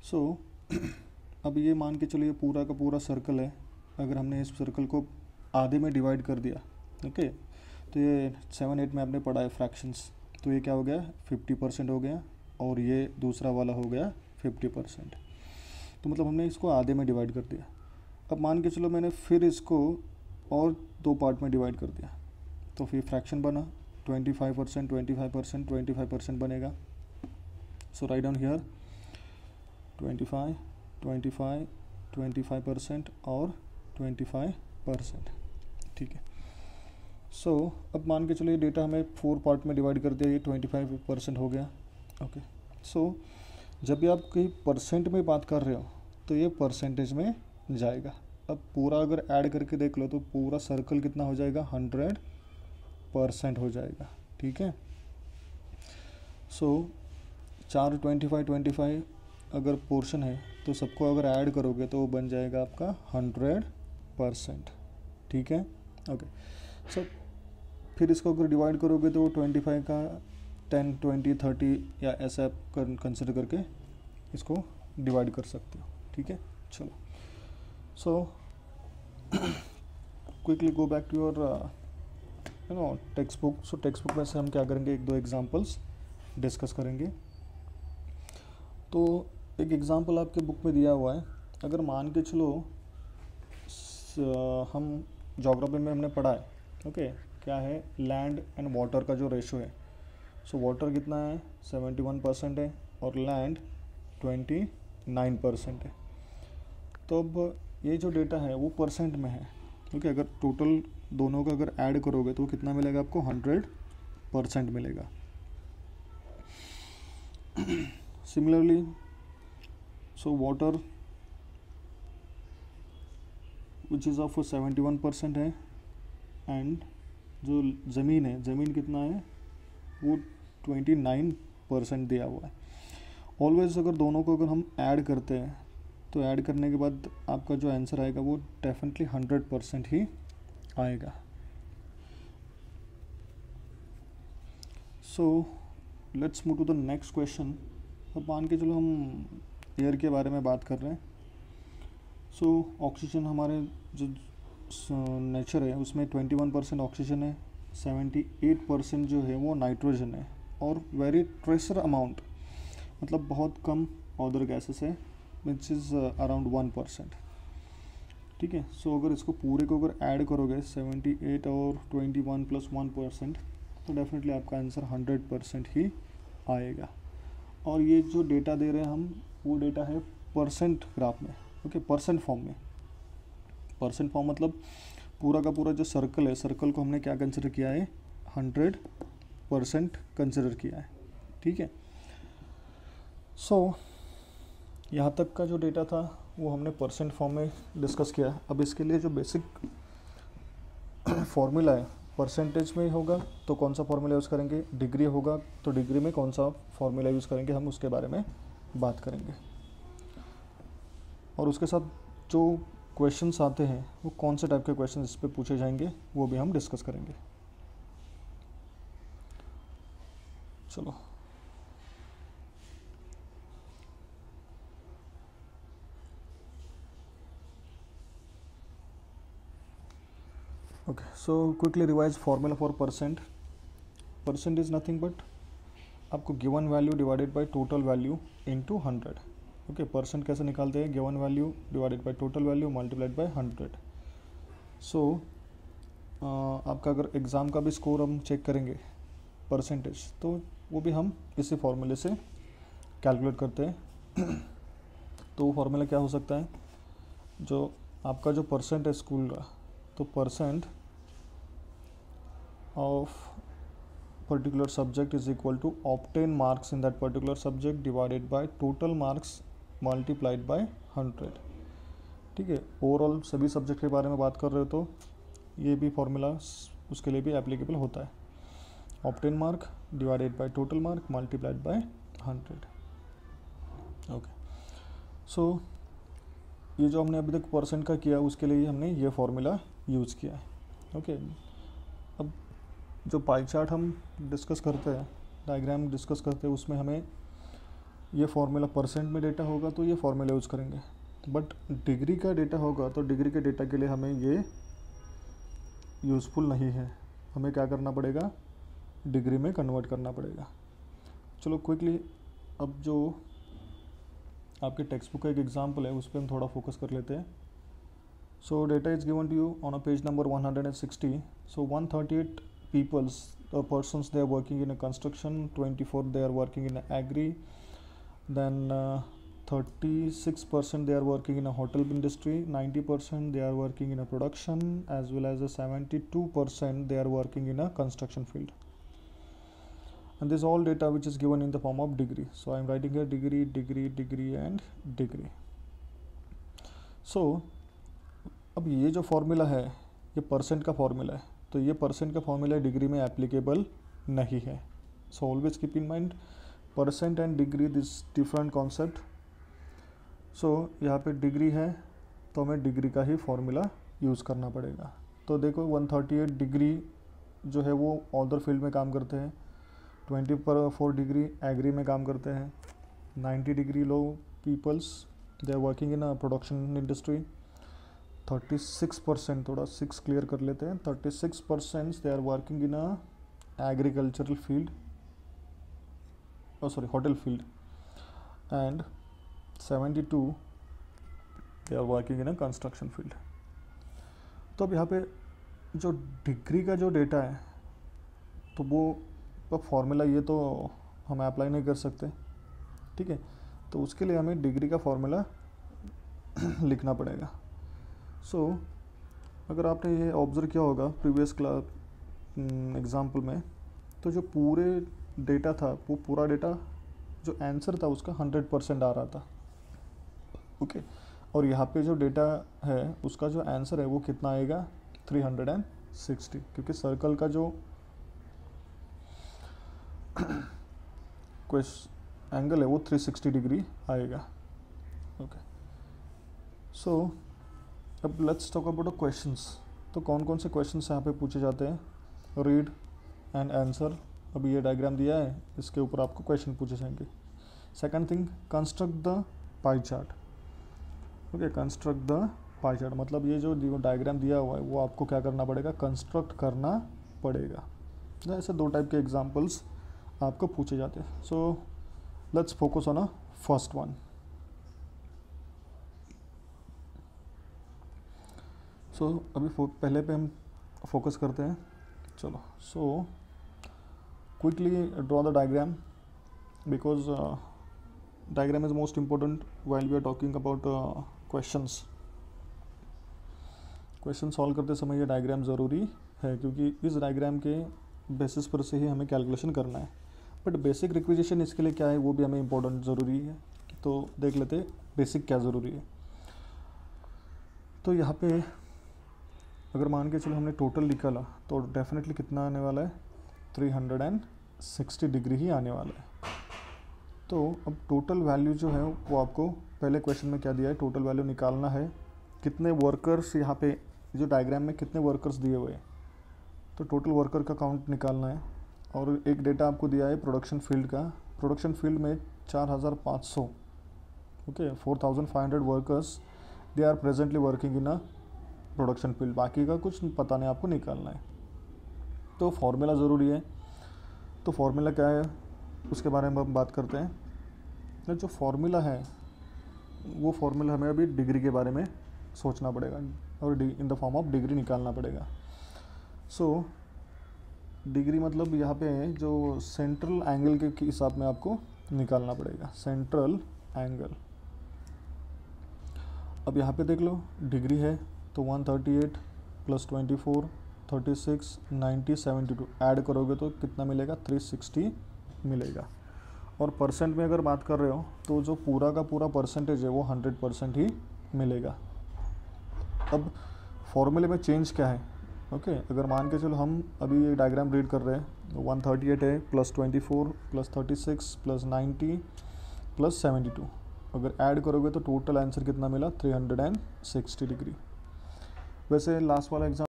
सो अब ये मान के चलो ये पूरा का पूरा सर्कल है, अगर हमने इस सर्कल को आधे में डिवाइड कर दिया, ओके, तो ये 7-8 में आपने पढ़ा है फ्रैक्शंस, तो ये क्या हो गया 50% हो गया, और ये दूसरा वाला हो गया 50%। तो मतलब हमने इसको आधे में डिवाइड कर दिया। अब मान के चलो मैंने फिर इसको और 2 पार्ट में डिवाइड कर दिया, तो फिर फ्रैक्शन बना 25%, 25%, 25% बनेगा। सो राइट डाउन हियर 25, 25, 25% और 25%, ठीक है। सो अब मान के चलो ये डेटा हमें 4 पार्ट में डिवाइड कर दिया, ये 25% हो गया, ओके। सो जब भी आप कहीं परसेंट में बात कर रहे हो तो ये परसेंटेज में जाएगा। अब पूरा अगर ऐड करके देख लो तो पूरा सर्कल कितना हो जाएगा 100% हो जाएगा, ठीक है। सो 4 25 25 अगर पोर्शन है तो सबको अगर ऐड करोगे तो वो बन जाएगा आपका 100%, ठीक है, ओके। सो फिर इसको अगर डिवाइड करोगे तो 25 का 10, 20, 30 या ऐसा आप कंसिडर करके इसको डिवाइड कर सकते हो, ठीक है। चलो, so quickly go back to your text book. So text book में से हम क्या करेंगे, 1-2 एग्जांपल्स डिस्कस करेंगे। तो एक एग्जांपल आपके बुक में दिया हुआ है, अगर मान के चलो हम ज्योग्राफी में हमने पढ़ा है, ओके, क्या है लैंड एंड वाटर का जो रेशो है। सो वाटर कितना है 71% है और लैंड 29% है। तो अब ये जो डेटा है वो परसेंट में है, ओके। अगर टोटल दोनों का अगर ऐड करोगे तो कितना मिलेगा आपको 100% मिलेगा। Similarly so water which is of 71% है, एंड जो ज़मीन है, ज़मीन कितना है वो 29% दिया हुआ है। ऑलवेज अगर दोनों को अगर हम ऐड करते हैं तो ऐड करने के बाद आपका जो आंसर आएगा वो डेफिनेटली 100% ही आएगा। So let's move to the next question. अब मान के चलो हम एयर के बारे में बात कर रहे हैं। सो ऑक्सीजन हमारे जो नेचर है उसमें 21% ऑक्सीजन है, 78% जो है वो नाइट्रोजन है, और वेरी ट्रेसर अमाउंट मतलब बहुत कम अदर गैसेस है विच इज़ अराउंड 1%, ठीक है। सो अगर इसको पूरे को अगर ऐड करोगे 78 और 21 + 1% तो डेफिनेटली आपका आंसर 100% ही आएगा। और ये जो डेटा दे रहे हैं हम वो डेटा है परसेंट ग्राफ में, ओके, परसेंट फॉर्म में। परसेंट फॉर्म मतलब पूरा का पूरा जो सर्कल है, सर्कल को हमने क्या कंसिडर किया है 100% कंसिडर किया है, ठीक है। सो यहाँ तक का जो डेटा था वो हमने परसेंट फॉर्म में डिस्कस किया। अब इसके लिए जो बेसिक फॉर्मूला है परसेंटेज में होगा तो कौन सा फॉर्मूला यूज़ करेंगे, डिग्री होगा तो डिग्री में कौन सा फॉर्मूला यूज़ करेंगे, हम उसके बारे में बात करेंगे। और उसके साथ जो क्वेश्चंस आते हैं वो कौन से टाइप के क्वेश्चन इस पर पूछे जाएंगे वो भी हम डिस्कस करेंगे। चलो, okay. So quickly revise formula for percent. Percent is nothing but आपको given value divided by total value into 100, okay. Percent कैसे निकालते हैं, given value divided by total value multiplied by 100। So आपका अगर एग्ज़ाम का भी स्कोर हम check करेंगे परसेंटेज तो वो भी हम इसी फॉर्मूले से कैलकुलेट करते हैं। तो वो फार्मूला क्या हो सकता है, जो आपका जो परसेंट है स्कूल का, तो percent of particular subject is equal to obtain marks in that particular subject divided by total marks multiplied by 100, ठीक है। ओवरऑल सभी सब्जेक्ट के बारे में बात कर रहे हो तो ये भी फार्मूला उसके लिए भी एप्लीकेबल होता है, obtain mark divided by total mark multiplied by 100, okay. So ये जो हमने अभी तक परसेंट का किया उसके लिए हमने ये फार्मूला यूज़ किया है, ओके। अब जो पाई चार्ट हम डिस्कस करते हैं, डायग्राम डिस्कस करते हैं, उसमें हमें ये फॉर्मूला परसेंट में डेटा होगा तो ये फॉर्मूला यूज़ करेंगे, बट डिग्री का डेटा होगा तो डिग्री के डेटा के लिए हमें ये यूज़फुल नहीं है, हमें क्या करना पड़ेगा, डिग्री में कन्वर्ट करना पड़ेगा। चलो क्विकली अब जो आपके टेक्स्ट बुक का एक एग्जांपल है उस पर हम थोड़ा फोकस कर लेते हैं। So data is given to you on a page number 160. So 138 peoples persons they are working in a construction, 24 they are working in a agri, then 36% they are working in a hotel industry, 90% they are working in a production, as well as 72% they are working in a construction field. And this all data which is given in the form of degree. So I am writing here degree, degree, degree and degree. So अब ये जो formula है ये percent का formula है, तो ये percent का फॉर्मूला डिग्री में एप्लीकेबल नहीं है। So always keep in mind percent and degree this different concept. So यहाँ पे डिग्री है तो हमें डिग्री का ही फॉर्मूला यूज़ करना पड़ेगा। तो देखो 138 डिग्री जो है वो अदर फील्ड में काम करते हैं, 24 डिग्री एग्री में काम करते हैं, 90 डिग्री लो peoples they are working in a production industry, 36% थोड़ा 6 क्लियर कर लेते हैं, 36% they are working in a agricultural field, sorry hotel field, and 72 they are working in a construction field. तो अब यहाँ पे जो डिग्री का जो डेटा है तो वो फॉर्मूला ये तो हम अप्लाई नहीं कर सकते, ठीक है, तो उसके लिए हमें डिग्री का फॉर्मूला लिखना पड़ेगा। सो अगर आपने ये ऑब्ज़र्व किया होगा प्रीवियस क्लास एग्जाम्पल में, तो जो पूरे डेटा था वो पूरा डेटा जो आंसर था उसका 100% आ रहा था, ओके, और यहाँ पे जो डेटा है उसका जो आंसर है वो कितना आएगा 360, क्योंकि सर्कल का जो एंगल है वो 360 डिग्री आएगा, ओके। सो अब let's talk about the questions. तो कौन कौन से क्वेश्चंस यहाँ पे पूछे जाते हैं, रीड एंड आंसर। अभी ये डायग्राम दिया है, इसके ऊपर आपको क्वेश्चन पूछे जाएंगे। Second thing, construct the pie chart, okay, construct the pie chart मतलब ये जो डायग्राम दिया हुआ है वो आपको क्या करना पड़ेगा, कंस्ट्रक्ट करना पड़ेगा। ऐसे दो टाइप के एग्जाम्पल्स आपको पूछे जाते हैं। So let's focus on a first one. So अभी पहले पे हम फोकस करते हैं, चलो। So quickly draw the diagram, because diagram is most important while we are talking about questions. Question solve करते समय ये डायग्राम ज़रूरी है, क्योंकि इस डायग्राम के बेसिस पर से ही हमें कैलकुलेशन करना है। बट बेसिक रिक्विजिशन इसके लिए क्या है वो भी हमें इम्पोर्टेंट ज़रूरी है, तो देख लेते बेसिक क्या ज़रूरी है। तो यहाँ पे अगर मान के चलो हमने टोटल निकाला तो डेफिनेटली कितना आने वाला है, 360 डिग्री ही आने वाला है। तो अब टोटल वैल्यू जो है वो आपको पहले क्वेश्चन में क्या दिया है, टोटल वैल्यू निकालना है। कितने वर्कर्स यहाँ पे जो डायग्राम में कितने वर्कर्स दिए हुए हैं, तो टोटल वर्कर का काउंट निकालना है। और एक डेटा आपको दिया है प्रोडक्शन फील्ड का, प्रोडक्शन फील्ड में 4500, okay, 4500 workers they are presently working in a production field. बाकी का कुछ पता नहीं, आपको निकालना है। तो फॉर्मूला ज़रूरी है, तो फॉर्मूला क्या है उसके बारे में हम बात करते हैं। जो फॉर्मूला है वो फॉर्मूला हमें अभी डिग्री के बारे में सोचना पड़ेगा और in the form of degree निकालना पड़ेगा। सो डिग्री मतलब यहाँ पे जो सेंट्रल एंगल के हिसाब में आपको निकालना पड़ेगा, सेंट्रल एंगल। अब यहाँ पे देख लो डिग्री है तो 138 + 24 36 90 72 ऐड करोगे तो कितना मिलेगा, 360 मिलेगा। और परसेंट में अगर बात कर रहे हो तो जो पूरा का पूरा परसेंटेज है वो 100% ही मिलेगा। अब फॉर्मूले में चेंज क्या है, ओके, अगर मान के चलो हम अभी ये डायग्राम रीड कर रहे हैं, 138 है +24 +36 +90 +72, अगर ऐड करोगे तो टोटल आंसर कितना मिला, 360 डिग्री। वैसे लास्ट वाला एग्जाम